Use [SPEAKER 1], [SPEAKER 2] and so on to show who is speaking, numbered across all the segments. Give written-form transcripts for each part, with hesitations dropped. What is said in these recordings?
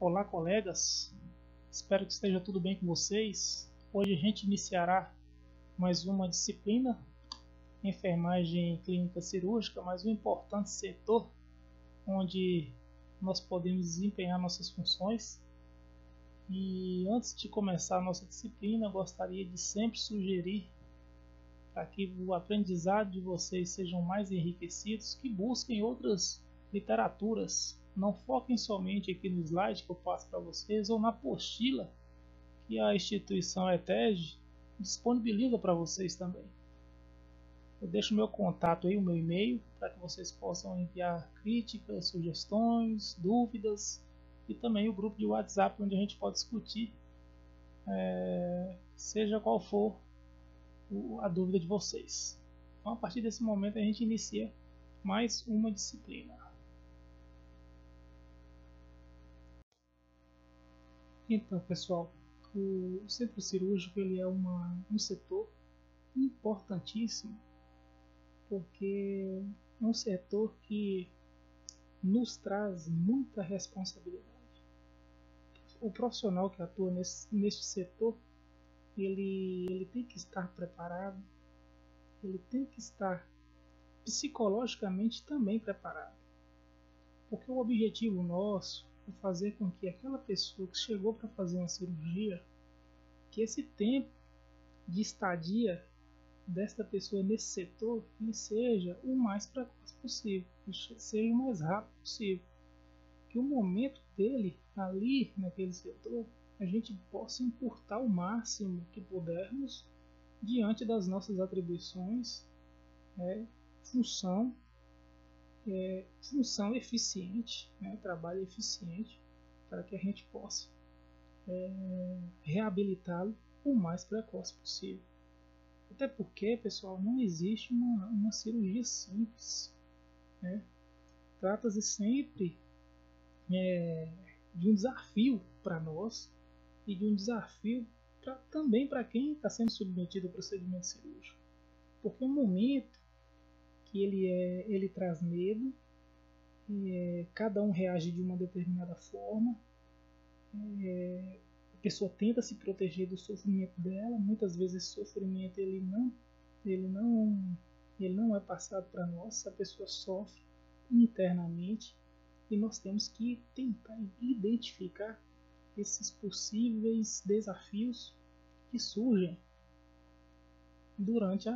[SPEAKER 1] Olá, colegas. Espero que esteja tudo bem com vocês. Hoje a gente iniciará mais uma disciplina, enfermagem clínica cirúrgica, mais um importante setor onde nós podemos desempenhar nossas funções. E antes de começar a nossa disciplina, eu gostaria de sempre sugerir, para que o aprendizado de vocês sejam mais enriquecidos, que busquem outras literaturas. Não foquem somente aqui no slide que eu passo para vocês ou na apostila que a instituição ETEG disponibiliza para vocês também. Eu deixo meu contato aí, o meu e-mail, para que vocês possam enviar críticas, sugestões, dúvidas, e também o grupo de WhatsApp onde a gente pode discutir, seja qual for a dúvida de vocês. Então, a partir desse momento a gente inicia mais uma disciplina. Então, pessoal, o centro cirúrgico ele é um setor importantíssimo, porque é um setor que nos traz muita responsabilidade. O profissional que atua neste setor, ele tem que estar preparado, ele tem que estar psicologicamente também preparado, porque o objetivo nosso é fazer com que aquela pessoa que chegou para fazer uma cirurgia, que esse tempo de estadia desta pessoa nesse setor ele seja o mais precoce possível, seja o mais rápido possível, que o momento dele ali naquele setor a gente possa encurtar o máximo que pudermos diante das nossas atribuições, função eficiente, trabalho eficiente, para que a gente possa reabilitá-lo o mais precoce possível. Até porque, pessoal, não existe uma cirurgia simples. Trata-se sempre de um desafio para nós e de um desafio também para quem está sendo submetido ao procedimento cirúrgico. Porque o momento que ele traz medo, cada um reage de uma determinada forma, a pessoa tenta se proteger do sofrimento dela, muitas vezes esse sofrimento ele não é passado para nós, a pessoa sofre internamente e nós temos que tentar identificar esses possíveis desafios que surgem durante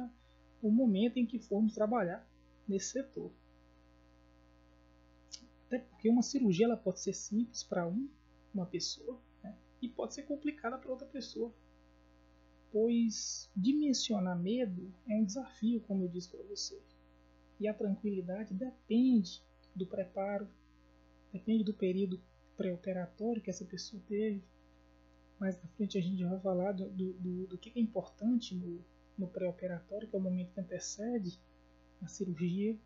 [SPEAKER 1] o momento em que formos trabalhar nesse setor. Até porque uma cirurgia ela pode ser simples para uma pessoa, e pode ser complicada para outra pessoa, pois dimensionar medo é um desafio, como eu disse para você, e a tranquilidade depende do preparo, depende do período pré-operatório que essa pessoa teve. Mais na frente a gente vai falar do que é importante no pré-operatório, que é o momento que antecede a cirurgia.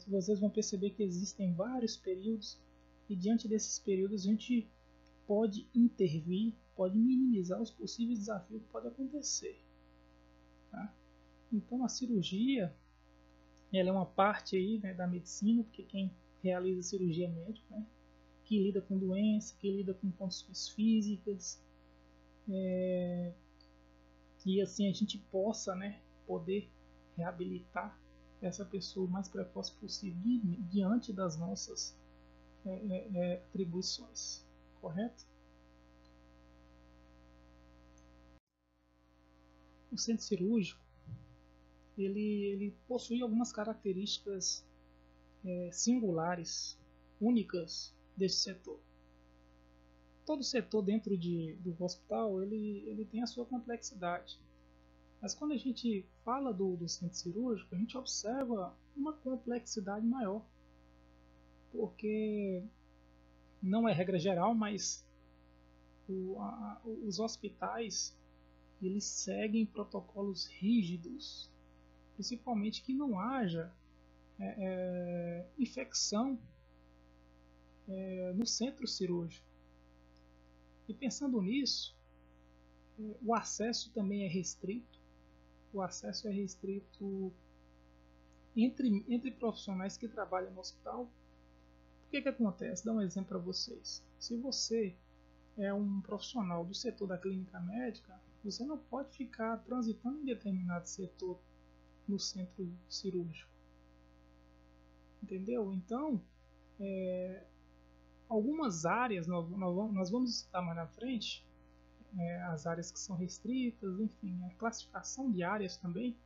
[SPEAKER 1] Vocês vão perceber que existem vários períodos, e diante desses períodos a gente pode intervir, pode minimizar os possíveis desafios que podem acontecer. Tá? Então a cirurgia ela é uma parte aí, da medicina, porque quem realiza a cirurgia é médico, que lida com doença, que lida com condições físicas, e assim a gente possa poder reabilitar essa pessoa o mais precoce possível diante das nossas atribuições, correto? O centro cirúrgico ele possui algumas características singulares, únicas desse setor. Todo setor dentro do hospital ele tem a sua complexidade, mas quando a gente fala do centro cirúrgico, a gente observa uma complexidade maior, porque não é regra geral, mas os hospitais eles seguem protocolos rígidos, principalmente que não haja infecção no centro cirúrgico. E pensando nisso, o acesso também é restrito. O acesso é restrito entre profissionais que trabalham no hospital, O que acontece? Dá um exemplo para vocês. Se você é um profissional do setor da clínica médica, você não pode ficar transitando em determinado setor no centro cirúrgico. Entendeu? Então, algumas áreas, nós vamos estudar mais na frente, as áreas que são restritas, enfim, a classificação de áreas também,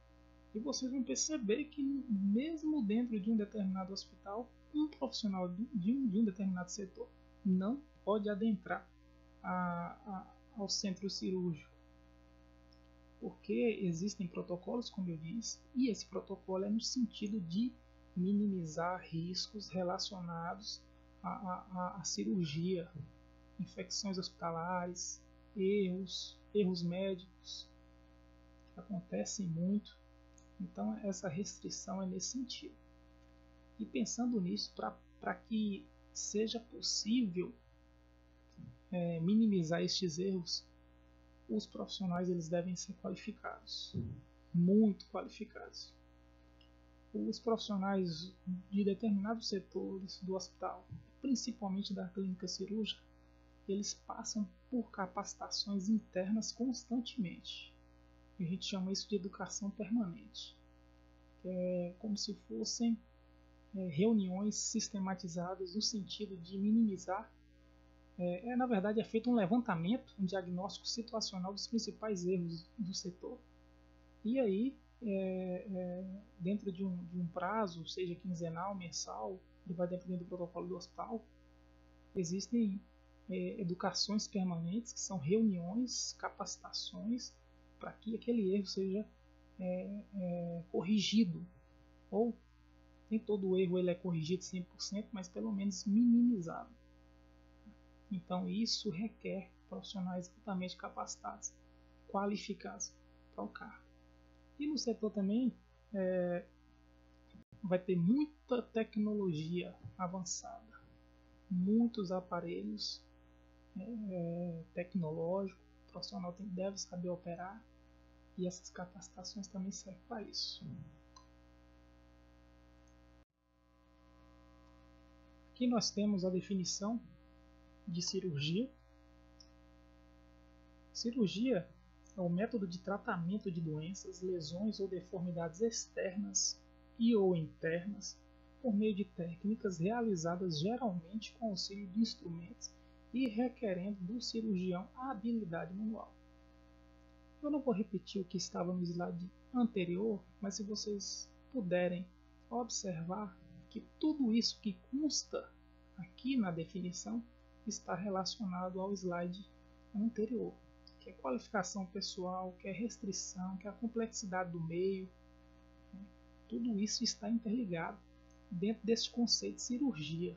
[SPEAKER 1] e vocês vão perceber que mesmo dentro de um determinado hospital, um profissional de um determinado setor não pode adentrar ao centro cirúrgico, porque existem protocolos, como eu disse, e esse protocolo é no sentido de minimizar riscos relacionados à cirurgia, infecções hospitalares, erros médicos, que acontecem muito. Então essa restrição é nesse sentido. E pensando nisso, para que seja possível minimizar estes erros, os profissionais eles devem ser qualificados, muito qualificados. Os profissionais de determinados setores do hospital, principalmente da clínica cirúrgica, eles passam por capacitações internas constantemente. A gente chama isso de educação permanente, que é como se fossem reuniões sistematizadas no sentido de minimizar. Na verdade, é feito um levantamento, um diagnóstico situacional dos principais erros do setor. E aí, dentro de um prazo, seja quinzenal, mensal, ele vai depender do protocolo do hospital, existem educações permanentes, que são reuniões, capacitações, para que aquele erro seja corrigido. Ou nem todo erro ele é corrigido 100%, mas pelo menos minimizado. Então isso requer profissionais altamente capacitados, qualificados para o cargo. E no setor também vai ter muita tecnologia avançada, muitos aparelhos tecnológicos, o profissional deve saber operar, e essas capacitações também servem para isso. Aqui nós temos a definição de cirurgia. Cirurgia é o método de tratamento de doenças, lesões ou deformidades externas e ou internas por meio de técnicas realizadas geralmente com auxílio de instrumentos e requerendo do cirurgião a habilidade manual. Eu não vou repetir o que estava no slide anterior, mas se vocês puderem observar que tudo isso que consta aqui na definição está relacionado ao slide anterior, que é qualificação pessoal, que é restrição, que é a complexidade do meio. Tudo isso está interligado dentro desse conceito de cirurgia.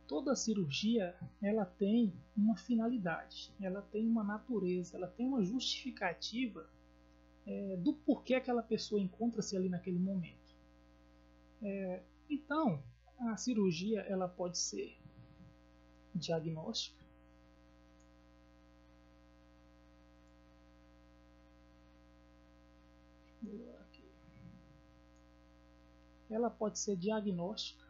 [SPEAKER 1] Toda cirurgia ela tem uma finalidade, ela tem uma natureza, ela tem uma justificativa do porquê aquela pessoa encontra-se ali naquele momento. Então, a cirurgia ela pode ser diagnóstica, ela pode ser diagnóstica.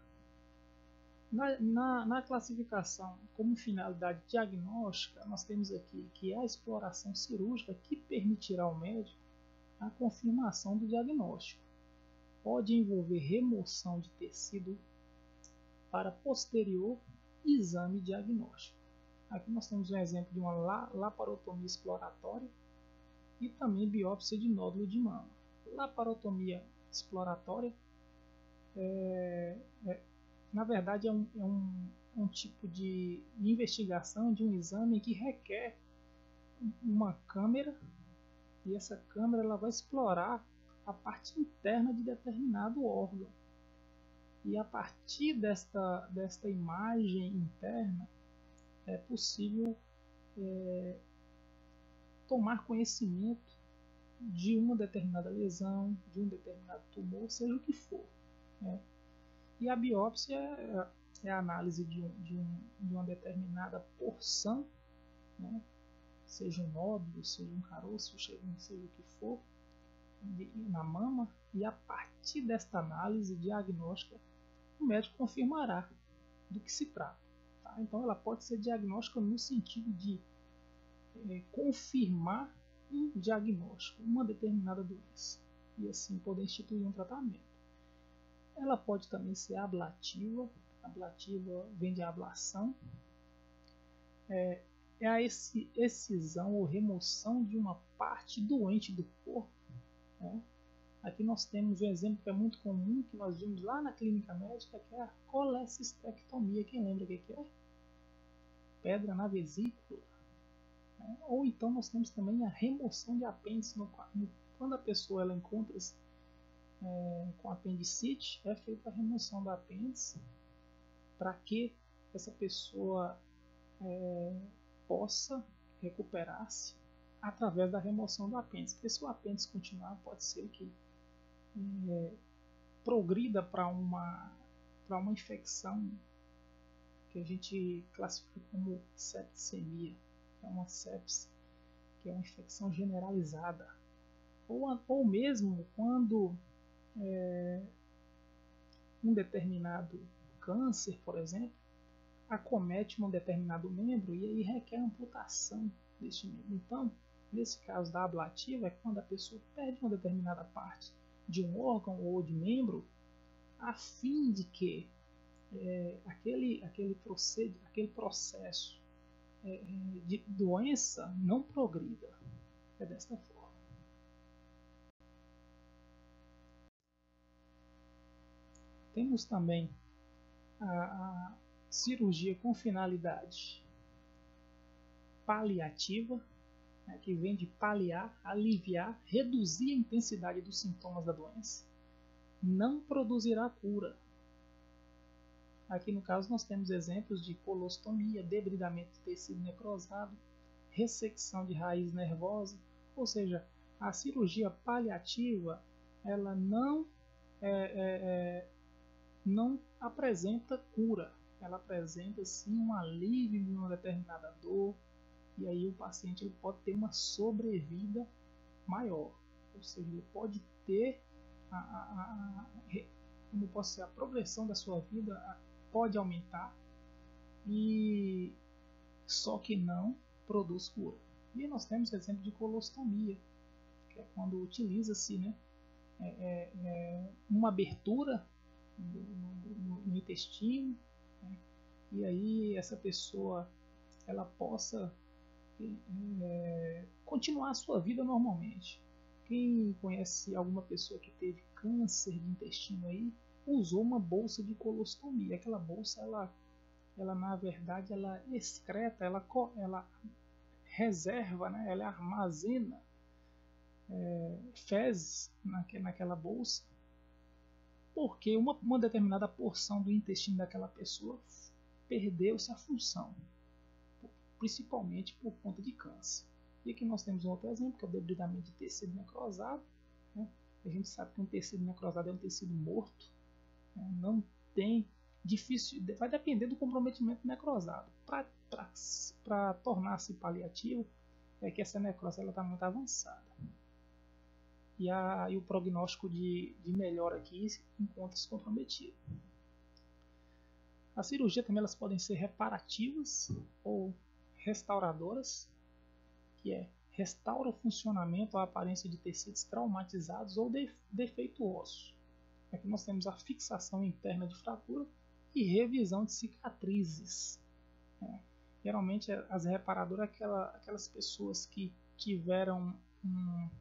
[SPEAKER 1] Na classificação como finalidade diagnóstica, nós temos aqui que é a exploração cirúrgica que permitirá ao médico a confirmação do diagnóstico. Pode envolver remoção de tecido para posterior exame diagnóstico. Aqui nós temos um exemplo de uma laparotomia exploratória e também biópsia de nódulo de mama. Laparotomia exploratória na verdade é um tipo de investigação, de um exame que requer uma câmera, e essa câmera ela vai explorar a parte interna de determinado órgão. E a partir desta imagem interna é possível tomar conhecimento de uma determinada lesão, de um determinado tumor, seja o que for. E a biópsia é a análise de uma determinada porção, seja um nódulo, seja um caroço, seja o que for, na mama, e a partir desta análise diagnóstica o médico confirmará do que se trata. Tá? Então ela pode ser diagnóstica no sentido de confirmar um diagnóstico, uma determinada doença, e assim poder instituir um tratamento. Ela pode também ser ablativa. Ablativa vem de ablação, é a excisão ou remoção de uma parte doente do corpo. Né? Aqui nós temos um exemplo que é muito comum, que nós vimos lá na clínica médica, que é a colecistectomia. Quem lembra o que é? Pedra na vesícula. Né? Ou então nós temos também a remoção de apêndice. Quando a pessoa ela encontra-se com apendicite, é feita a remoção do apêndice para que essa pessoa possa recuperar-se através da remoção do apêndice. Porque se o apêndice continuar, pode ser que progrida para uma infecção que a gente classifica como septicemia, que é uma sepse, que é uma infecção generalizada. Ou mesmo quando um determinado câncer, por exemplo, acomete um determinado membro e aí requer amputação deste membro. Então, nesse caso da ablativa, é quando a pessoa perde uma determinada parte de um órgão ou de membro, a fim de que aquele processo de doença não progrida. É desta forma. Temos também a cirurgia com finalidade paliativa, né, que vem de paliar, aliviar, reduzir a intensidade dos sintomas da doença. Não produzirá cura. Aqui no caso nós temos exemplos de colostomia, debridamento de tecido necrosado, ressecção de raiz nervosa, ou seja, a cirurgia paliativa ela não apresenta cura, ela apresenta sim um alívio de uma determinada dor, e aí o paciente ele pode ter uma sobrevida maior, ou seja, ele pode ter como posso dizer, a progressão da sua vida pode aumentar, e só que não produz cura. E nós temos exemplo de colostomia, que é quando utiliza-se, né, uma abertura no intestino, né, e aí essa pessoa ela possa continuar a sua vida normalmente. Quem conhece alguma pessoa que teve câncer de intestino aí, usou uma bolsa de colostomia. Aquela bolsa, ela na verdade, ela excreta, ela reserva, né? Ela armazena fezes naquela bolsa, porque uma determinada porção do intestino daquela pessoa perdeu-se a função, principalmente por conta de câncer. E aqui nós temos um outro exemplo, que é o debridamento de tecido necrosado. Né? A gente sabe que um tecido necrosado é um tecido morto, né? Não tem difícil, vai depender do comprometimento necrosado. Para tornar-se paliativo, é que essa necrose está muito avançada. E o prognóstico de melhora aqui encontra-se comprometido. As cirurgias também elas podem ser reparativas ou restauradoras, que restaura o funcionamento ou a aparência de tecidos traumatizados ou defeituosos. Aqui nós temos a fixação interna de fratura e revisão de cicatrizes. Geralmente as reparadoras aquelas pessoas que tiveram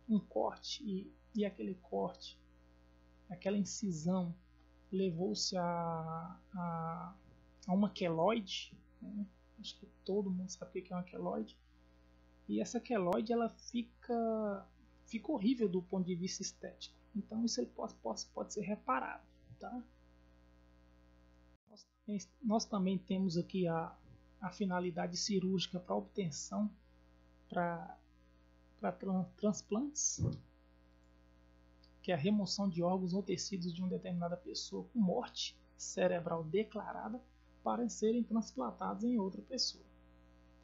[SPEAKER 1] um corte e aquele corte, aquela incisão levou-se a uma queloide, né? Acho que todo mundo sabe o que é uma queloide. E essa queloide ela fica horrível do ponto de vista estético. Então isso pode ser reparado. Tá? Nós também temos aqui a finalidade cirúrgica para obtenção para transplantes, que é a remoção de órgãos ou tecidos de uma determinada pessoa com morte cerebral declarada para serem transplantados em outra pessoa.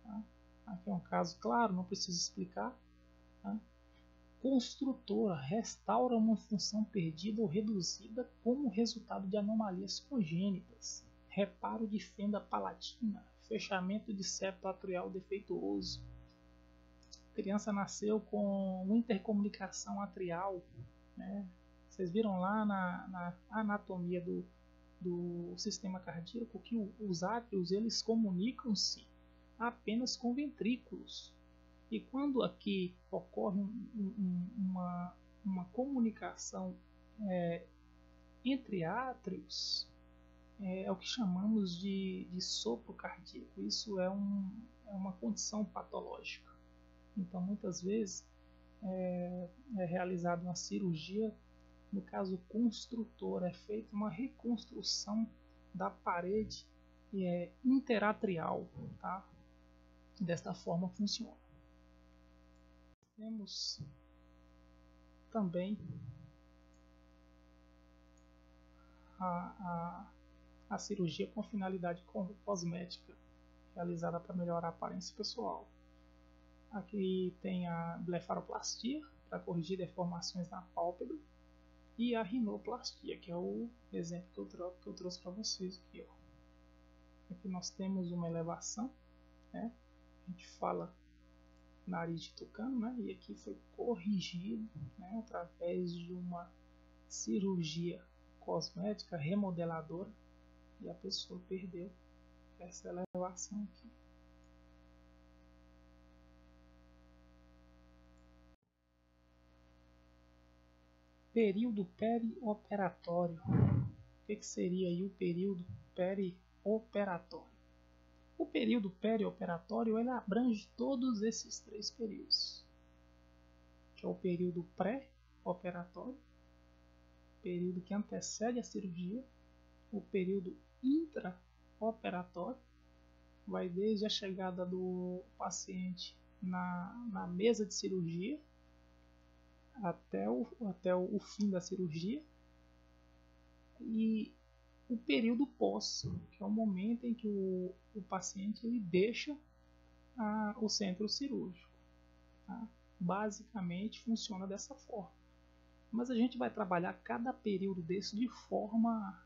[SPEAKER 1] Tá? Aqui é um caso claro, não preciso explicar. Tá? construtora restaura uma função perdida ou reduzida como resultado de anomalias congênitas, reparo de fenda palatina, fechamento de septo atrial defeituoso. A criança nasceu com uma intercomunicação atrial, né? Vocês viram lá na anatomia do sistema cardíaco que os átrios eles comunicam-se apenas com ventrículos. E quando aqui ocorre uma comunicação entre átrios, é o que chamamos de sopro cardíaco. Isso é uma condição patológica. Então, muitas vezes, é realizada uma cirurgia, no caso construtor, é feita uma reconstrução da parede interatrial. Tá? Desta forma funciona. Temos também a cirurgia com finalidade cosmética, realizada para melhorar a aparência pessoal. Aqui tem a blefaroplastia, para corrigir deformações na pálpebra, e a rinoplastia, que é o exemplo que eu trouxe para vocês aqui. Ó. Aqui nós temos uma elevação, né? A gente fala nariz de tucano, né? E aqui foi corrigido, né? Através de uma cirurgia cosmética remodeladora, e a pessoa perdeu essa elevação aqui. Período perioperatório. O que seria aí o período perioperatório? O período perioperatório ele abrange todos esses três períodos, que é o período pré-operatório, período que antecede a cirurgia, o período intraoperatório, vai desde a chegada do paciente na mesa de cirurgia até o fim da cirurgia, e o período pós, que é o momento em que o paciente ele deixa o centro cirúrgico. Tá? Basicamente funciona dessa forma. Mas a gente vai trabalhar cada período desse de forma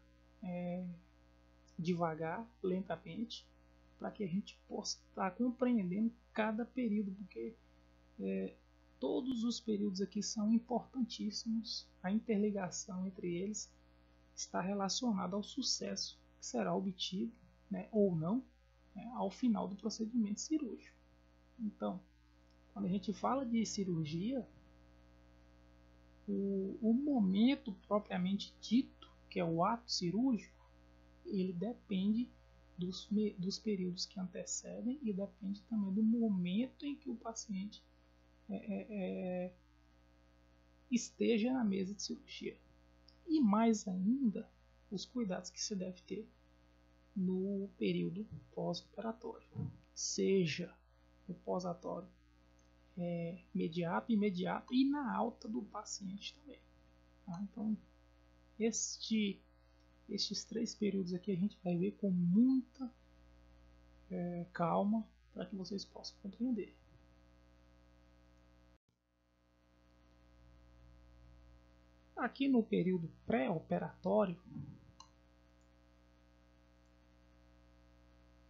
[SPEAKER 1] devagar, lentamente, para que a gente possa estar compreendendo cada período, porque todos os períodos aqui são importantíssimos. A interligação entre eles está relacionada ao sucesso que será obtido, né, ou não, ao final do procedimento cirúrgico. Então, quando a gente fala de cirurgia, o momento propriamente dito, que é o ato cirúrgico, ele depende dos períodos que antecedem e depende também do momento em que o paciente esteja na mesa de cirurgia. E mais ainda, os cuidados que se deve ter no período pós-operatório, seja no pós-operatório imediato e na alta do paciente também. Tá? Então, estes três períodos aqui a gente vai ver com muita calma para que vocês possam compreender. Aqui no período pré-operatório,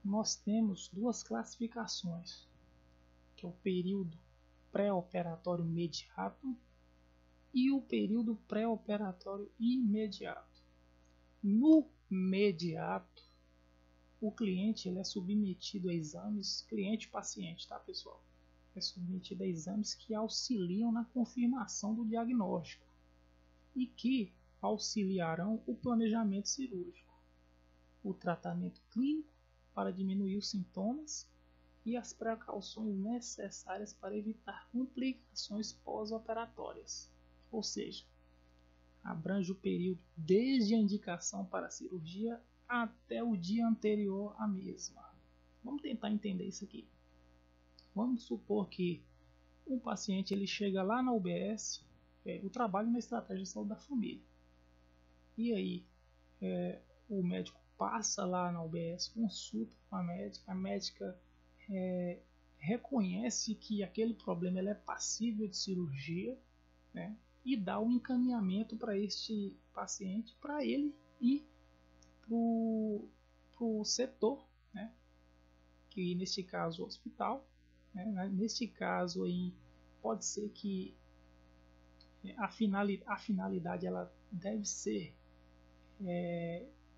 [SPEAKER 1] nós temos duas classificações, que é o período pré-operatório imediato e o período pré-operatório imediato. No imediato, o cliente ele é submetido a exames, cliente-paciente, tá, pessoal? É submetido a exames que auxiliam na confirmação do diagnóstico e que auxiliarão o planejamento cirúrgico, o tratamento clínico para diminuir os sintomas e as precauções necessárias para evitar complicações pós-operatórias. Ou seja, abrange o período desde a indicação para a cirurgia até o dia anterior à mesma. Vamos tentar entender isso aqui. Vamos supor que um paciente ele chega lá na UBS, o trabalho na estratégia de saúde da família. E aí, o médico passa lá na UBS, consulta com a médica reconhece que aquele problema ele é passível de cirurgia, né, e dar um encaminhamento para este paciente, para ele ir para o setor, né, que neste caso o hospital, né, neste caso aí pode ser que a finalidade ela deve ser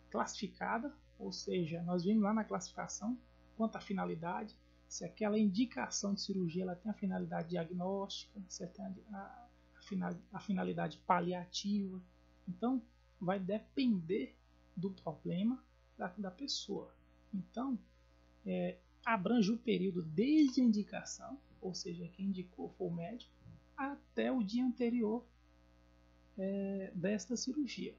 [SPEAKER 1] classificada, ou seja, nós vimos lá na classificação quanto à finalidade, se aquela indicação de cirurgia ela tem a finalidade diagnóstica, se tem a finalidade paliativa. Então, vai depender do problema da pessoa. Então, abrange o período desde a indicação, ou seja, quem indicou foi o médico, até o dia anterior desta cirurgia.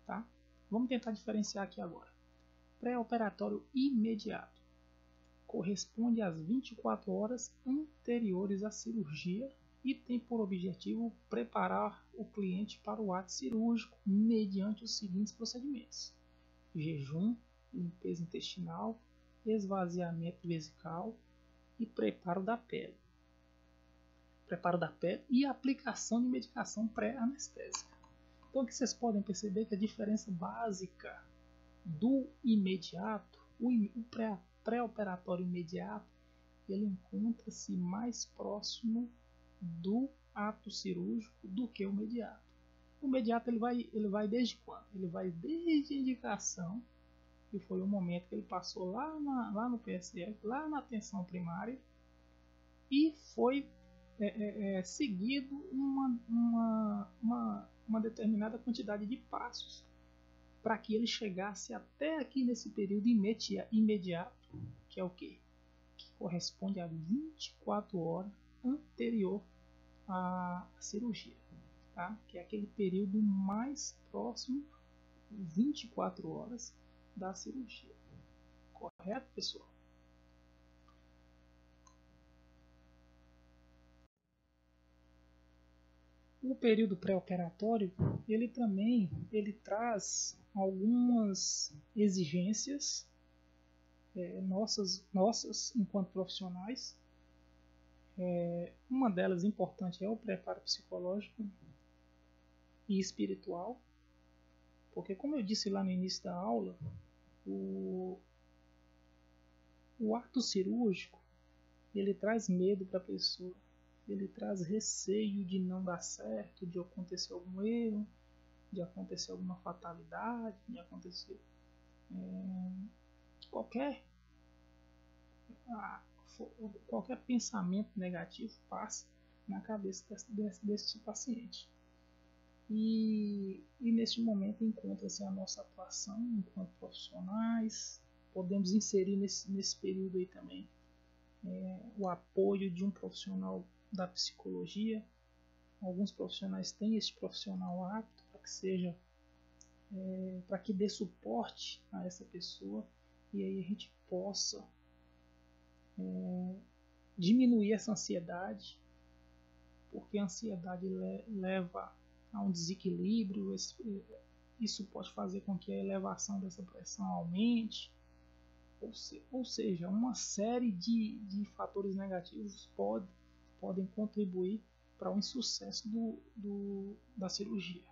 [SPEAKER 1] Tá? Vamos tentar diferenciar aqui agora. Pré-operatório imediato corresponde às 24 horas anteriores à cirurgia e tem por objetivo preparar o cliente para o ato cirúrgico mediante os seguintes procedimentos: jejum, limpeza intestinal, esvaziamento vesical e preparo da pele. Preparo da pele e aplicação de medicação pré-anestésica. Então aqui vocês podem perceber que a diferença básica do imediato, o pré-operatório imediato, ele encontra-se mais próximo do ato cirúrgico do que o imediato. O imediato ele vai desde quando? Ele vai desde a indicação, que foi o momento que ele passou lá no PSF, lá na atenção primária, e foi seguido uma determinada quantidade de passos para que ele chegasse até aqui nesse período imediato, que é o quê? Que corresponde a 24 horas anterior à cirurgia, tá? Que é aquele período mais próximo, 24 horas da cirurgia. Correto, pessoal? O período pré-operatório, ele traz algumas exigências nossas enquanto profissionais. Uma delas importante é o preparo psicológico e espiritual, porque como eu disse lá no início da aula, o ato cirúrgico ele traz medo para a pessoa. Ele traz receio de não dar certo, de acontecer algum erro, de acontecer alguma fatalidade, de acontecer qualquer pensamento negativo passa na cabeça desse paciente. E neste momento encontra-se a nossa atuação enquanto profissionais. Podemos inserir nesse período aí também o apoio de um profissional da psicologia. Alguns profissionais têm este profissional apto para que seja para que dê suporte a essa pessoa e aí a gente possa diminuir essa ansiedade, porque a ansiedade leva a um desequilíbrio. Isso pode fazer com que a elevação dessa pressão aumente, ou seja, uma série de fatores negativos podem contribuir para o insucesso da cirurgia.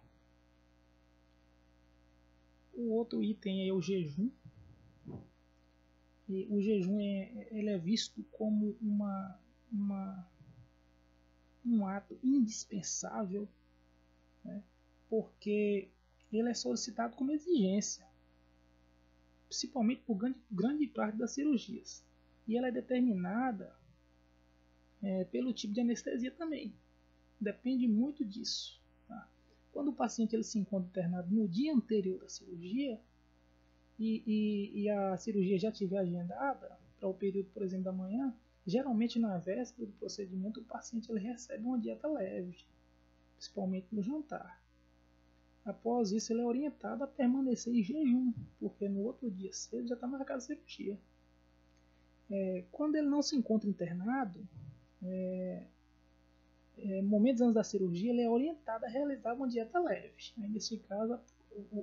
[SPEAKER 1] O outro item é o jejum. E o jejum ele é visto como um ato indispensável, né, porque ele é solicitado como exigência, principalmente por grande parte das cirurgias. E ela é determinada pelo tipo de anestesia também. Depende muito disso. Tá? Quando o paciente ele se encontra internado no dia anterior da cirurgia e a cirurgia já estiver agendada para o período, por exemplo, da manhã, geralmente na véspera do procedimento o paciente ele recebe uma dieta leve, principalmente no jantar. Após isso, ele é orientado a permanecer em jejum, porque no outro dia cedo já está marcada a cirurgia. Quando ele não se encontra internado, momentos antes da cirurgia, ele é orientado a realizar uma dieta leve. Aí, nesse caso,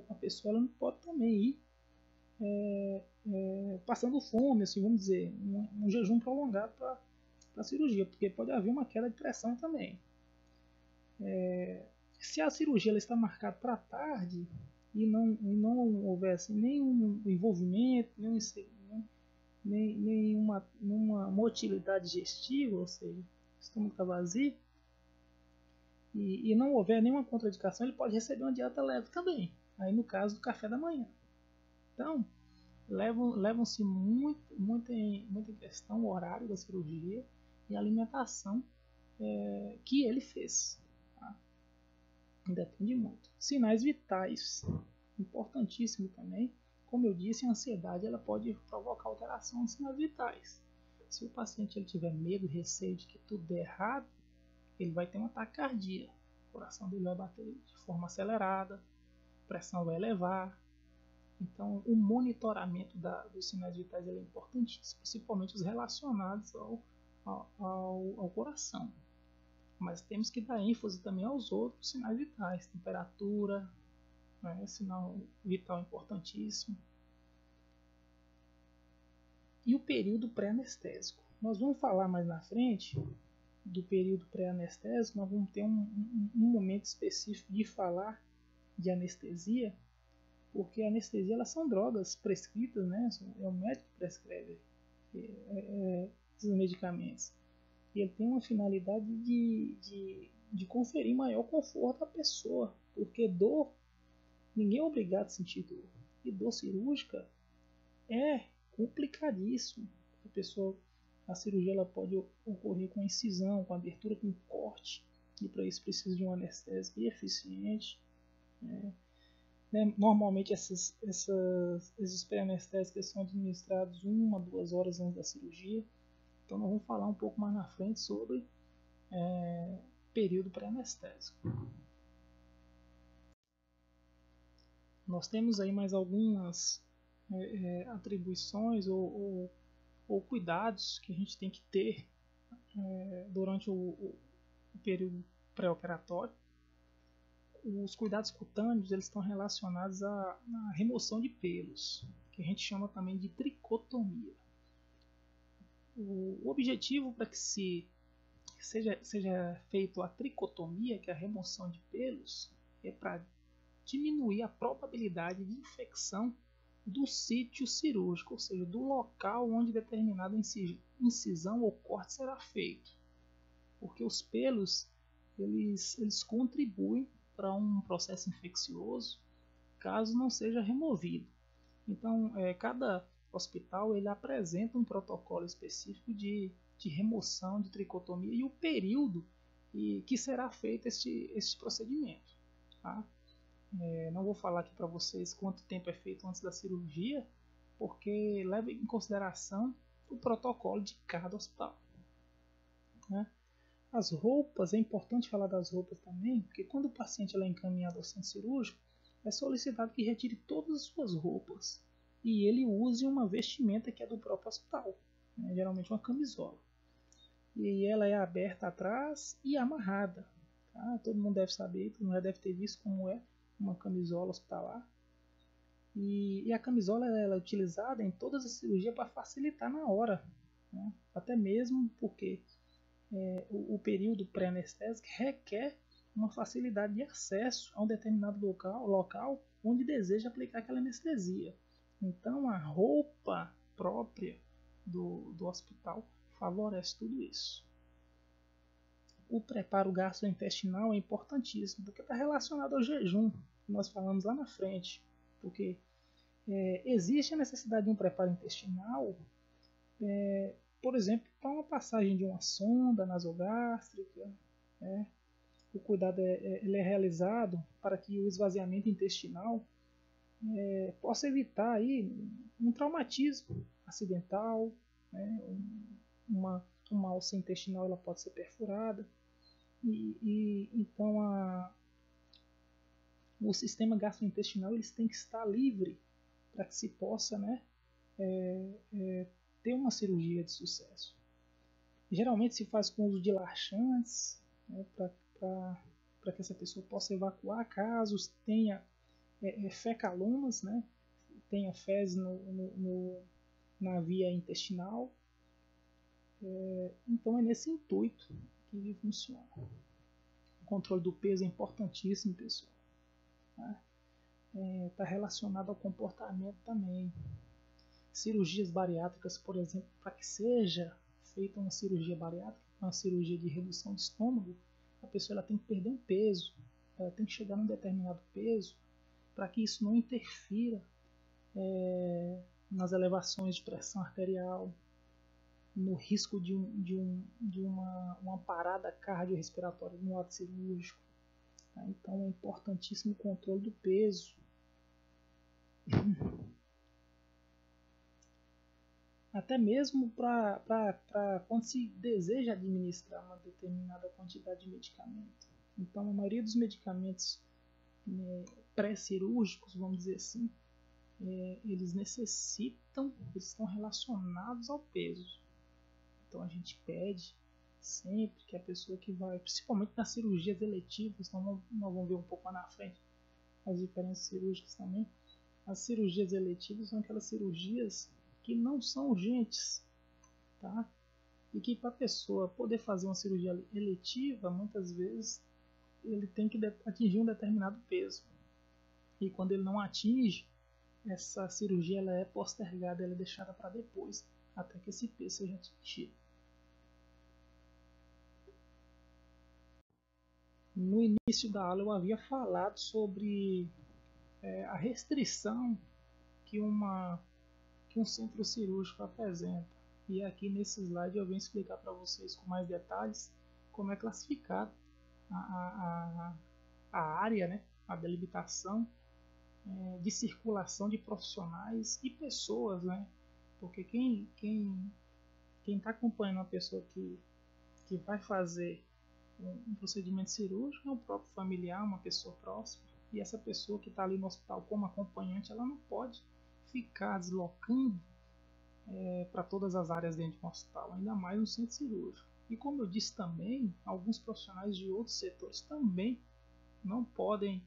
[SPEAKER 1] a pessoa ela não pode também ir passando fome, assim, vamos dizer, um jejum prolongado para a cirurgia, porque pode haver uma queda de pressão também. Se a cirurgia ela está marcada para tarde e não houvesse nenhum envolvimento, nenhuma motilidade digestiva, ou seja, o estômago está vazio, e não houver nenhuma contraindicação, ele pode receber uma dieta leve também. Aí no caso do café da manhã. Então, levam-se muito em questão o horário da cirurgia e a alimentação que ele fez. Tá? Depende muito. Sinais vitais, importantíssimo também. Como eu disse, a ansiedade ela pode provocar alteração nos sinais vitais. Se o paciente ele tiver medo, receio de que tudo dê errado, ele vai ter um ataque cardíaco. O coração dele vai bater de forma acelerada, a pressão vai elevar. Então, o monitoramento dos sinais vitais é importantíssimo, principalmente os relacionados ao coração. Mas temos que dar ênfase também aos outros sinais vitais, temperatura, né, sinal vital importantíssimo. E o período pré-anestésico. Nós vamos falar mais na frente do período pré-anestésico, nós vamos ter um momento específico de falar de anestesia, porque a anestesia elas são drogas prescritas, né? É o médico que prescreve esses medicamentos. E ele tem uma finalidade de conferir maior conforto à pessoa, porque dor, ninguém é obrigado a sentir dor. E dor cirúrgica é complicadíssimo. A cirurgia ela pode ocorrer com incisão, com abertura, com corte, e para isso precisa de um anestésico eficiente. Normalmente esses pré-anestésicos são administrados 1 a 2 horas antes da cirurgia. Então nós vamos falar um pouco mais na frente sobre período pré-anestésico. Nós temos aí mais algumas atribuições ou cuidados que a gente tem que ter durante o período pré-operatório. Os cuidados cutâneos eles estão relacionados à remoção de pelos, que a gente chama também de tricotomia. O objetivo para que seja feito a tricotomia, que é a remoção de pelos, é para diminuir a probabilidade de infecção do sítio cirúrgico, ou seja, do local onde determinada incisão ou corte será feito. Porque os pelos eles contribuem para um processo infeccioso caso não seja removido. Então, cada hospital ele apresenta um protocolo específico de remoção de tricotomia e o período que será feito este procedimento. Tá? Não vou falar aqui para vocês quanto tempo é feito antes da cirurgia, porque leva em consideração o protocolo de cada hospital. Né? As roupas, é importante falar das roupas também, porque quando o paciente é encaminhado ao centro cirúrgico, é solicitado que retire todas as suas roupas e ele use uma vestimenta que é do próprio hospital, né? Geralmente uma camisola. E ela é aberta atrás e amarrada. Tá? Todo mundo deve saber, todo mundo já deve ter visto como é uma camisola hospitalar. E a camisola ela é utilizada em todas as cirurgias para facilitar na hora, né? Até mesmo porque o período pré-anestésico requer uma facilidade de acesso a um determinado local onde deseja aplicar aquela anestesia. Então a roupa própria do hospital favorece tudo isso. O preparo gastrointestinal é importantíssimo, porque está relacionado ao jejum, que nós falamos lá na frente. Porque existe a necessidade de um preparo intestinal, por exemplo, para uma passagem de uma sonda nasogástrica. O cuidado ele é realizado para que o esvaziamento intestinal possa evitar aí um traumatismo acidental, né? Uma alça intestinal ela pode ser perfurada então o sistema gastrointestinal eles tem que estar livre para que se possa, né, ter uma cirurgia de sucesso. Geralmente se faz com uso de laxantes, né, para que essa pessoa possa evacuar caso tenha fecalumas, né, tenha fezes na via intestinal. Então é nesse intuito que funciona. O controle do peso é importantíssimo, pessoal. Tá relacionado ao comportamento também. Cirurgias bariátricas, por exemplo, para que seja feita uma cirurgia bariátrica, uma cirurgia de redução de estômago, a pessoa ela tem que perder um peso, ela tem que chegar num determinado peso para que isso não interfira nas elevações de pressão arterial, no risco de uma parada cardiorrespiratória no ato cirúrgico. Tá? Então é importantíssimo o controle do peso. Até mesmo para quando se deseja administrar uma determinada quantidade de medicamento. Então, a maioria dos medicamentos pré-cirúrgicos, vamos dizer assim, eles estão relacionados ao peso. Então, a gente pede sempre que a pessoa que vai, principalmente nas cirurgias eletivas, nós vamos ver um pouco lá na frente as diferenças cirúrgicas também. As cirurgias eletivas são aquelas cirurgias que não são urgentes, tá? E que para a pessoa poder fazer uma cirurgia eletiva, muitas vezes ele tem que atingir um determinado peso. E quando ele não atinge, essa cirurgia ela é postergada, ela é deixada para depois, até que esse peso seja atingido. No início da aula eu havia falado sobre a restrição que um centro cirúrgico apresenta. E aqui nesse slide eu venho explicar para vocês com mais detalhes como é classificado a área, né, a delimitação de circulação de profissionais e pessoas, né? Porque quem está acompanhando uma pessoa que vai fazer um procedimento cirúrgico é o próprio familiar, uma pessoa próxima. E essa pessoa que está ali no hospital como acompanhante, ela não pode ficar deslocando para todas as áreas dentro de um hospital, ainda mais no centro cirúrgico. E como eu disse também, alguns profissionais de outros setores também não podem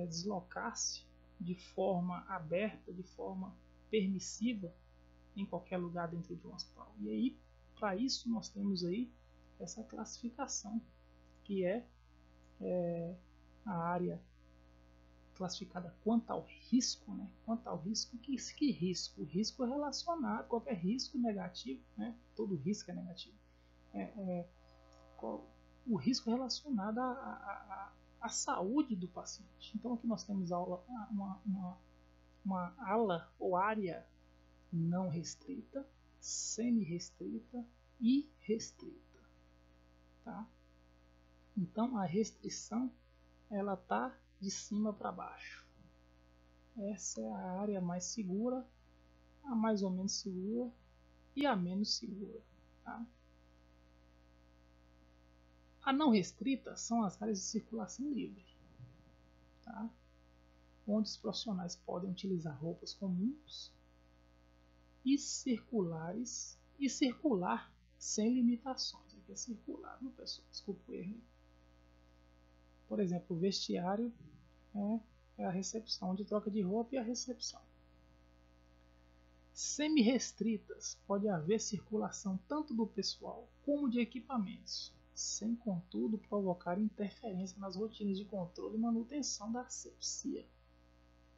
[SPEAKER 1] deslocar-se de forma aberta, de forma permissiva em qualquer lugar dentro de um hospital. E aí, para isso, nós temos aí essa classificação, que é a área classificada quanto ao risco, né? Quanto ao risco, que risco? O risco é relacionado, qualquer risco negativo, né? Todo risco é negativo. O risco é relacionado à saúde do paciente. Então aqui nós temos uma ala ou área não restrita, semi-restrita e restrita. Tá? Então a restrição ela está de cima para baixo. Essa é a área mais segura, a mais ou menos segura e a menos segura. Tá? A não restrita são as áreas de circulação livre, tá? Onde os profissionais podem utilizar roupas comuns e circulares e circular sem limitações. Aqui é circular, não, pessoal? Desculpa o erro. Por exemplo, o vestiário é a recepção, onde troca de roupa e a recepção. Semi-restritas, pode haver circulação tanto do pessoal como de equipamentos, sem contudo provocar interferência nas rotinas de controle e manutenção da asepsia.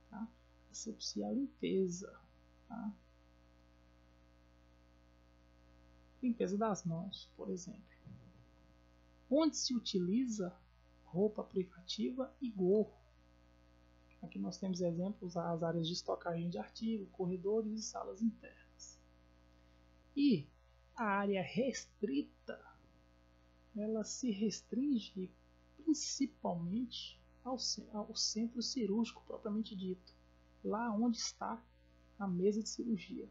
[SPEAKER 1] Tá? Asepsia é a limpeza. Tá? Limpeza das mãos, por exemplo. Onde se utiliza roupa privativa e gorro. Aqui nós temos exemplos das áreas de estocagem de artigo, corredores e salas internas. E a área restrita, ela se restringe principalmente ao centro cirúrgico propriamente dito, lá onde está a mesa de cirurgia.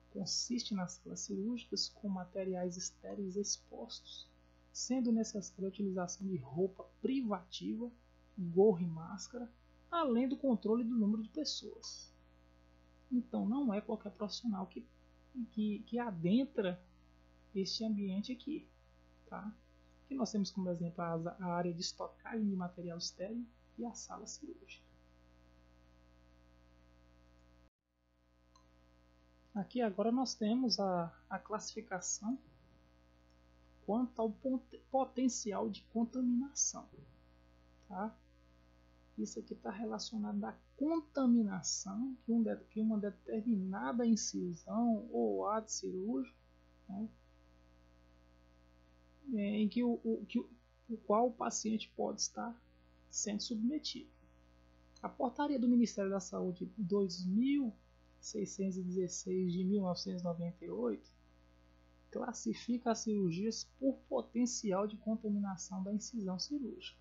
[SPEAKER 1] Consiste nas salas cirúrgicas com materiais estéreis expostos, sendo necessária a utilização de roupa privativa, gorro e máscara, além do controle do número de pessoas. Então não é qualquer profissional que adentra este ambiente aqui. Tá? Aqui nós temos como exemplo a área de estocagem de material estéril e a sala cirúrgica. Aqui agora nós temos a classificação quanto ao potencial de contaminação. Tá? Isso aqui está relacionado à contaminação que uma determinada incisão ou ato cirúrgico, né, em que o qual o paciente pode estar sendo submetido. A portaria do Ministério da Saúde 2616 de 1998 classifica as cirurgias por potencial de contaminação da incisão cirúrgica.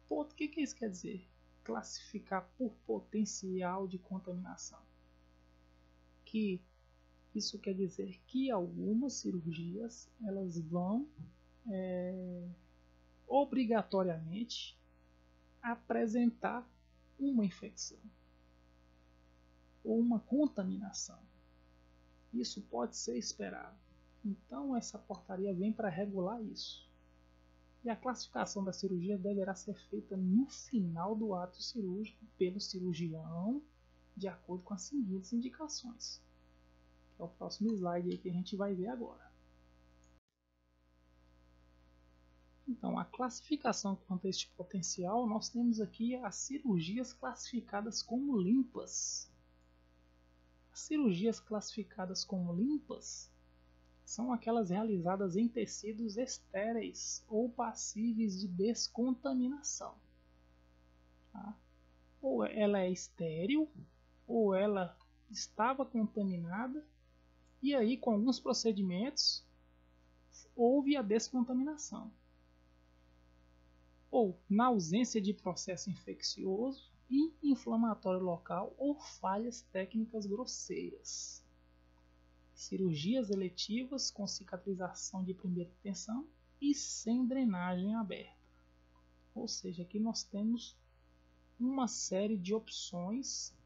[SPEAKER 1] O que isso quer dizer? Classificar por potencial de contaminação. Que isso quer dizer que algumas cirurgias elas vão obrigatoriamente apresentar uma infecção ou uma contaminação. Isso pode ser esperado. Então essa portaria vem para regular isso. E a classificação da cirurgia deverá ser feita no final do ato cirúrgico pelo cirurgião, de acordo com as seguintes indicações. Que é o próximo slide aí que a gente vai ver agora. Então, a classificação quanto a este potencial, nós temos aqui as cirurgias classificadas como limpas. As cirurgias classificadas como limpas são aquelas realizadas em tecidos estéreis ou passíveis de descontaminação. Tá? Ou ela é estéril, ou ela estava contaminada, e aí com alguns procedimentos houve a descontaminação. Ou na ausência de processo infeccioso e inflamatório local ou falhas técnicas grosseiras. Cirurgias eletivas com cicatrização de primeira intenção e sem drenagem aberta. Ou seja, aqui nós temos uma série de opções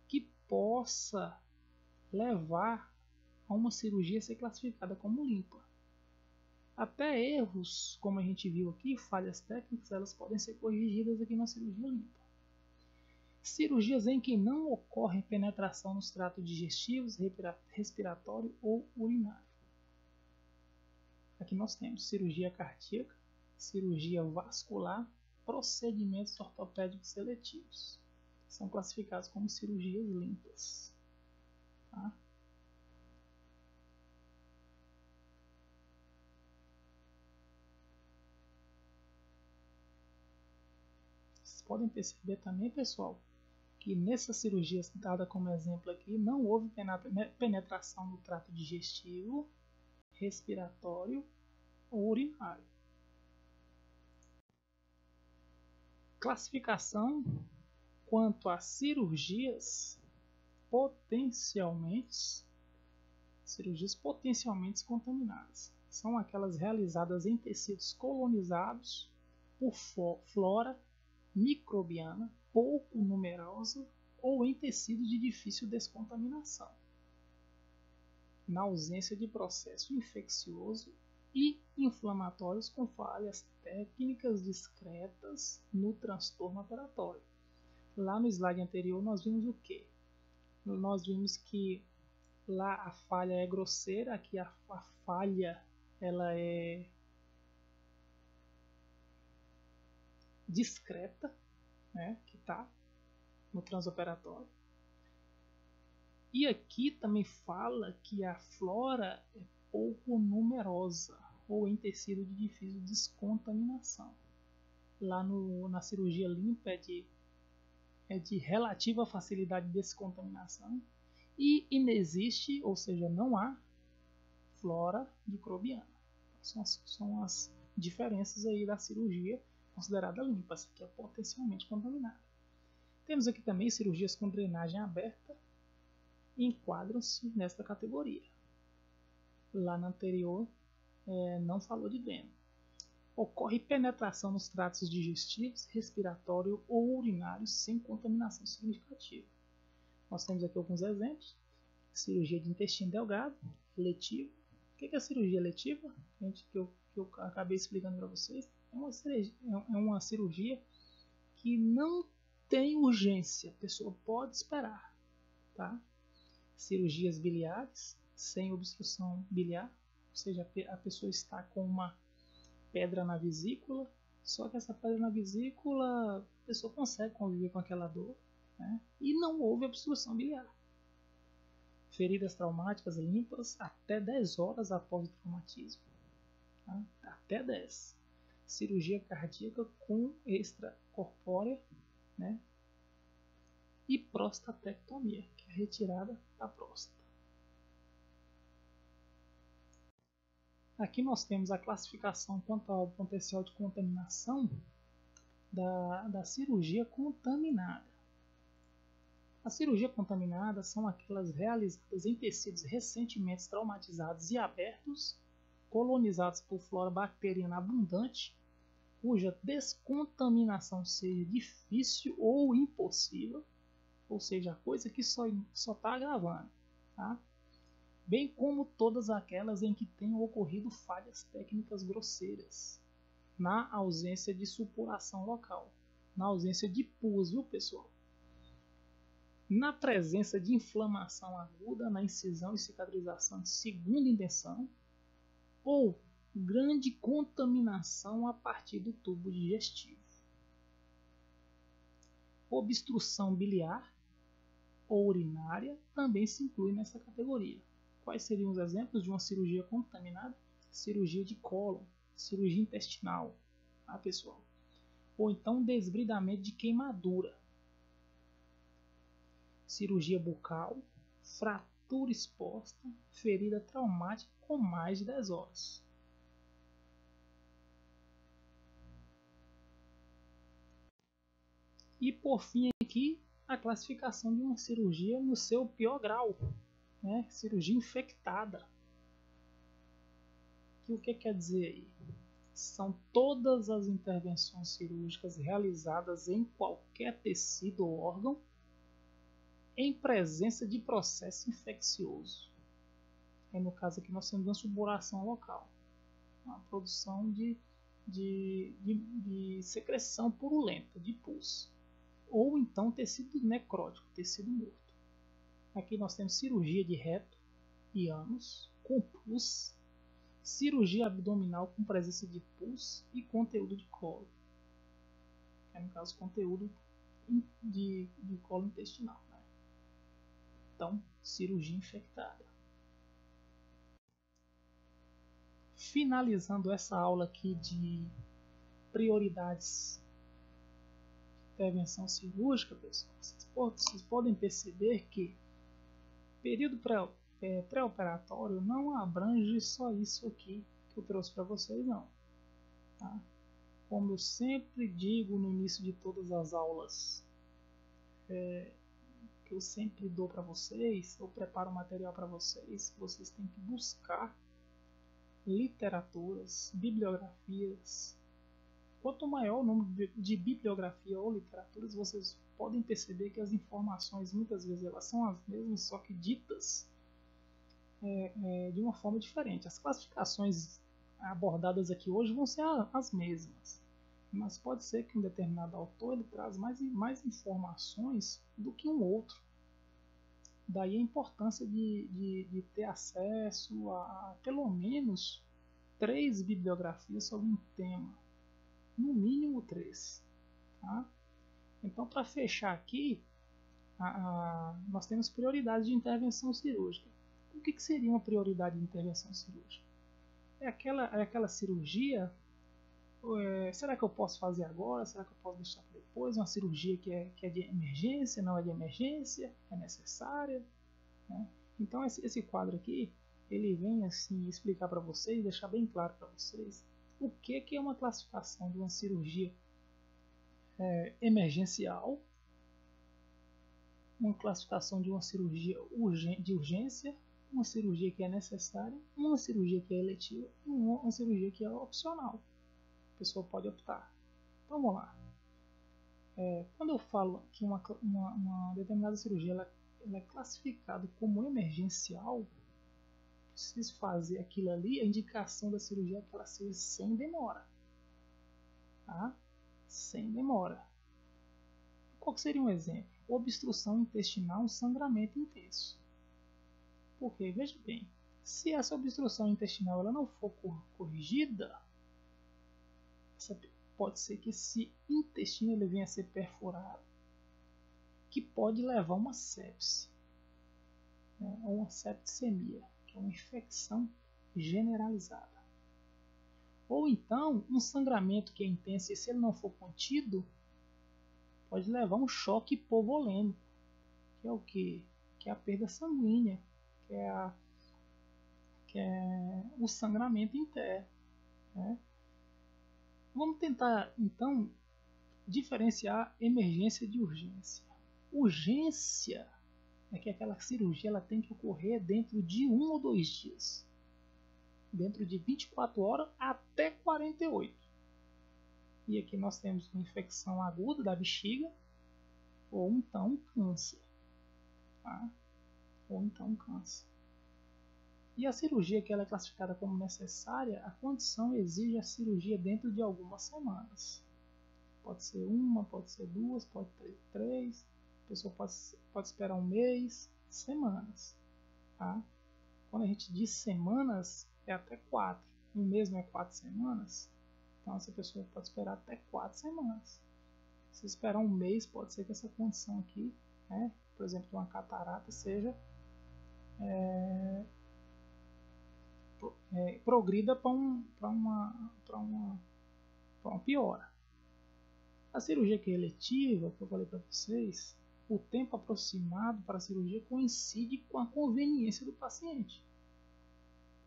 [SPEAKER 1] que possa levar a uma cirurgia ser classificada como limpa. Até erros, como a gente viu aqui, falhas técnicas, elas podem ser corrigidas aqui na cirurgia limpa. Cirurgias em que não ocorre penetração nos tratos digestivos, respiratório ou urinário. Aqui nós temos cirurgia cardíaca, cirurgia vascular, procedimentos ortopédicos seletivos. São classificados como cirurgias limpas. Tá? Vocês podem perceber também, pessoal, que nessas cirurgias dadas como exemplo aqui, não houve penetração no trato digestivo, respiratório ou urinário. Classificação quanto a cirurgias potencialmente contaminadas. São aquelas realizadas em tecidos colonizados por flora microbiana pouco numerosa ou em tecidos de difícil descontaminação, na ausência de processo infeccioso e inflamatórios com falhas técnicas discretas no transtorno operatório. Lá no slide anterior nós vimos o quê? Nós vimos que lá a falha é grosseira, aqui a falha ela é discreta, né, que está no transoperatório. E aqui também fala que a flora é pouco numerosa ou em tecido de difícil descontaminação. Lá na cirurgia limpa é de relativa facilidade de descontaminação e inexiste, ou seja, não há flora microbiana. São as diferenças aí da cirurgia considerada limpa. Essa aqui é potencialmente contaminada. Temos aqui também cirurgias com drenagem aberta e enquadram-se nesta categoria. Lá na anterior não falou de dreno. Ocorre penetração nos tratos digestivos, respiratório ou urinário sem contaminação significativa. Nós temos aqui alguns exemplos. Cirurgia de intestino delgado, letiva. O que é a cirurgia letiva? Que eu acabei explicando para vocês. É uma cirurgia que não tem urgência, a pessoa pode esperar. Tá? Cirurgias biliares, sem obstrução biliar. ou seja, a pessoa está com uma pedra na vesícula, só que essa pedra na vesícula, a pessoa consegue conviver com aquela dor, né? E não houve obstrução biliar. Feridas traumáticas limpas até 10 horas após o traumatismo. Tá? Até 10. Cirurgia cardíaca com extracorpórea, né? E prostatectomia, que é a retirada da próstata. Aqui nós temos a classificação quanto ao potencial de contaminação da cirurgia contaminada. A cirurgia contaminada são aquelas realizadas em tecidos recentemente traumatizados e abertos, colonizados por flora bacteriana abundante, cuja descontaminação seja difícil ou impossível, ou seja, a coisa que só está agravando, tá? Bem como todas aquelas em que tenham ocorrido falhas técnicas grosseiras, na ausência de supuração local, na ausência de pus, viu, pessoal? Na presença de inflamação aguda na incisão e cicatrização de segunda intenção, ou grande contaminação a partir do tubo digestivo. Obstrução biliar ou urinária também se inclui nessa categoria. Quais seriam os exemplos de uma cirurgia contaminada? Cirurgia de cólon, cirurgia intestinal, tá, pessoal? Ou então desbridamento de queimadura, cirurgia bucal, fratura exposta, ferida traumática com mais de 10 horas. E por fim aqui, a classificação de uma cirurgia no seu pior grau, né? Cirurgia infectada. E o que quer dizer aí? São todas as intervenções cirúrgicas realizadas em qualquer tecido ou órgão em presença de processo infeccioso. No caso aqui nós temos uma supuração local, a produção de secreção purulenta, de pus, ou então tecido necrótico, tecido morto. Aqui nós temos cirurgia de reto e ânus com pus, cirurgia abdominal com presença de pus e conteúdo de colo, que é no caso conteúdo de colo intestinal, né? Então, cirurgia infectada. Finalizando essa aula aqui de prioridades de intervenção cirúrgica, pessoal, vocês podem perceber que período pré-operatório não abrange só isso aqui que eu trouxe para vocês, não. Tá? Como eu sempre digo no início de todas as aulas que eu sempre dou para vocês, eu preparo material para vocês, vocês têm que buscar literaturas, bibliografias. Quanto maior o número de bibliografia ou literaturas, vocês podem perceber que as informações muitas vezes elas são as mesmas, só que ditas de uma forma diferente. As classificações abordadas aqui hoje vão ser as mesmas, mas pode ser que um determinado autor ele traz mais informações do que um outro. Daí a importância de ter acesso a pelo menos 3 bibliografias sobre um tema, no mínimo 3. Tá? Então, para fechar aqui, nós temos prioridades de intervenção cirúrgica. O que seria uma prioridade de intervenção cirúrgica? É aquela cirurgia. Será que eu posso fazer agora? Será que eu posso deixar para depois? Uma cirurgia que é de emergência, não é de emergência, é necessária, né? Então esse quadro aqui, ele vem assim explicar para vocês, deixar bem claro para vocês o que é uma classificação de uma cirurgia emergencial, uma classificação de uma cirurgia de urgência, uma cirurgia que é necessária, uma cirurgia que é eletiva e uma cirurgia que é opcional. A pessoa pode optar. Então vamos lá. Quando eu falo que uma determinada cirurgia ela é classificada como emergencial, preciso fazer aquilo ali, a indicação da cirurgia é que ela seja sem demora. Tá? Sem demora. Qual seria um exemplo? Obstrução intestinal, sangramento intenso. Porque, veja bem, Se essa obstrução intestinal ela não for corrigida, pode ser que esse intestino ele venha a ser perfurado, que pode levar a uma sepse, né, ou uma septicemia, que é uma infecção generalizada. Ou então, um sangramento que é intenso e se ele não for contido, pode levar a um choque hipovolêmico, que é o quê? Que é a perda sanguínea, que é o sangramento interno, né? Vamos tentar, então, diferenciar emergência de urgência. Urgência é que aquela cirurgia ela tem que ocorrer dentro de 1 ou 2 dias. Dentro de 24 horas até 48. E aqui nós temos uma infecção aguda da bexiga ou então um câncer. Tá? Ou então um câncer. E a cirurgia que ela é classificada como necessária, a condição exige a cirurgia dentro de algumas semanas. Pode ser 1, pode ser 2, pode ser 3. A pessoa pode esperar 1 mês, semanas. Tá? Quando a gente diz semanas, é até 4. Um mês não é 4 semanas? Então essa pessoa pode esperar até 4 semanas. Se esperar 1 mês, pode ser que essa condição aqui, né, por exemplo, uma catarata, seja progrida para uma piora. A cirurgia que é eletiva, que eu falei para vocês, o tempo aproximado para a cirurgia coincide com a conveniência do paciente.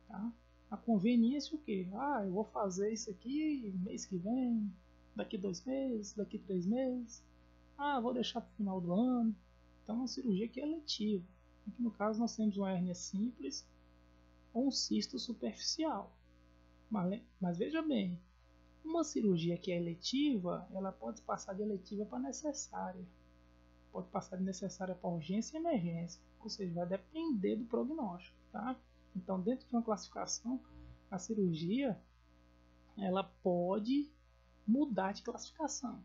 [SPEAKER 1] Tá? A conveniência o quê? Eu vou fazer isso aqui mês que vem, daqui 2 meses, daqui 3 meses. Vou deixar para o final do ano. Então, a cirurgia que é eletiva. Aqui no caso nós temos uma hérnia simples ou um cisto superficial. Mas veja bem, uma cirurgia que é eletiva, ela pode passar de eletiva para necessária. Pode passar de necessária para urgência e emergência. Ou seja, vai depender do prognóstico. Tá? Então, dentro de uma classificação, a cirurgia ela pode mudar de classificação.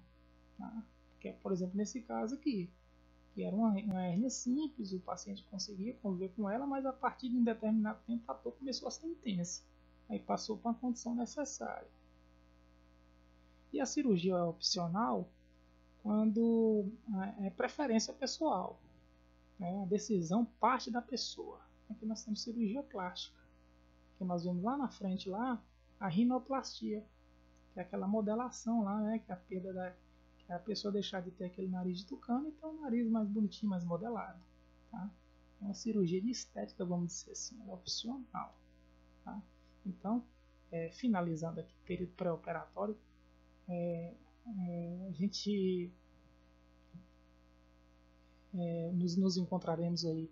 [SPEAKER 1] Tá? Que é, por exemplo, nesse caso aqui, que era uma hérnia simples, o paciente conseguia conviver com ela, mas a partir de um determinado tempo a dor começou a ser intensa. Aí passou para uma condição necessária. E a cirurgia é opcional quando é preferência pessoal. Né? A decisão parte da pessoa. Aqui nós temos cirurgia plástica, que nós vemos lá na frente lá, a rinoplastia, que é aquela modelação lá, né? Que é a perda que é a pessoa deixar de ter aquele nariz de tucano e ter um nariz mais bonitinho, mais modelado. Tá? É uma cirurgia de estética, vamos dizer assim, é opcional. Tá? Então, finalizando aqui o período pré-operatório, a gente nos encontraremos aí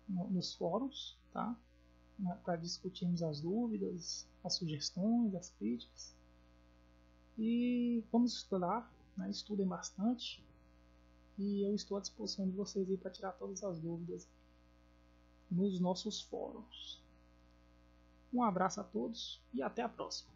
[SPEAKER 1] nos fóruns, tá? Para discutirmos as dúvidas, as sugestões, as críticas. E vamos estudar, né? Estudem bastante. E eu estou à disposição de vocês aí para tirar todas as dúvidas nos nossos fóruns. Um abraço a todos e até a próxima.